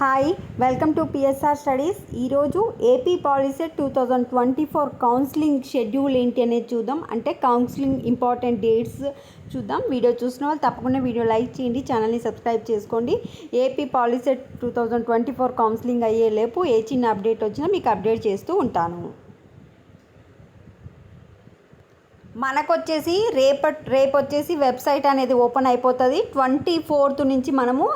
Hi, welcome to PSR studies. ఈరోజు AP POLYCET 2024 counselling schedule ఏంటి అనేది చూద్దాం. అంటే కౌన్సిలింగ్ ఇంపార్టెంట్ డేట్స్ చూద్దాం. వీడియో చూసిన వాళ్ళు తప్పకుండా వీడియో లైక్ చేయండి, ఛానల్ని సబ్స్క్రైబ్ చేసుకోండి. ఏపీ పాలిసెట్ 2024 కౌన్సిలింగ్ అయ్యేలేపు ఏ చిన్న అప్డేట్ వచ్చినా మీకు అప్డేట్ చేస్తూ ఉంటాను. మనకొచ్చేసి రేపు వచ్చేసి వెబ్సైట్ అనేది ఓపెన్ అయిపోతుంది. 24th నుంచి మనము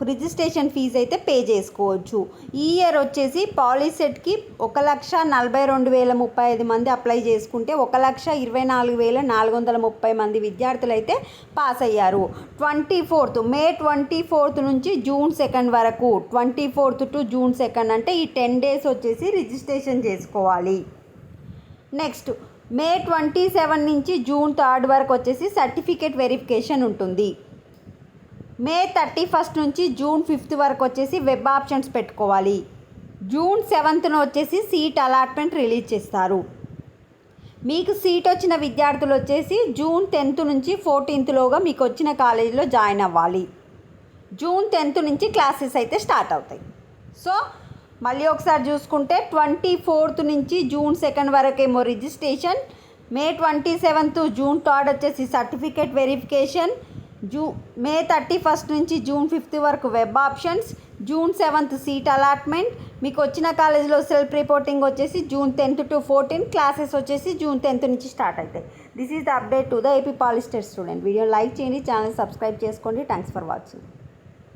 రిజిస్ట్రేషన్ ఫీజు అయితే పే చేసుకోవచ్చు. ఈ ఇయర్ వచ్చేసి పాలిసెట్కి 1,42,035 మంది అప్లై చేసుకుంటే 1,24,430 మంది విద్యార్థులు అయితే పాస్ అయ్యారు. మే 24th నుంచి జూన్ 2 వరకు, 24th టు జూన్ 2 అంటే ఈ 10 days వచ్చేసి రిజిస్ట్రేషన్ చేసుకోవాలి. నెక్స్ట్ మే 27 నుంచి జూన్ 3 వరకు వచ్చేసి సర్టిఫికేట్ వెరిఫికేషన్ ఉంటుంది. మే 31 నుంచి జూన్ 5 వరకు వచ్చేసి వెబ్ ఆప్షన్స్ పెట్టుకోవాలి. జూన్ 7th వచ్చేసి సీట్ అలాట్మెంట్ రిలీజ్ చేస్తారు. మీకు సీట్ వచ్చిన విద్యార్థులు వచ్చేసి జూన్ 10th నుంచి 14th మీకు వచ్చిన కాలేజీలో జాయిన్ అవ్వాలి. జూన్ 10th నుంచి క్లాసెస్ అయితే స్టార్ట్ అవుతాయి. సో మళ్ళీ ఒకసారి చూసుకుంటే 24th నుంచి జూన్ 2 వరకేమో రిజిస్ట్రేషన్, మే 27th జూన్ 3 వచ్చేసి సర్టిఫికేట్ వెరిఫికేషన్, మే 31 నుంచి జూన్ 5 వరకు web options, June 7th seat allotment, మీకు వచ్చిన కాలేజీలో సెల్ఫ్ రిపోర్టింగ్ వచ్చేసి జూన్ 10th to 14, క్లాసెస్ వచ్చేసి జూన్ 10th నుంచి స్టార్ట్ అవుతాయి. This is the update to the AP POLYCET student. Video like చేయండి, ఛానల్ సబ్స్క్రైబ్ చేసుకోండి. Thanks for watching.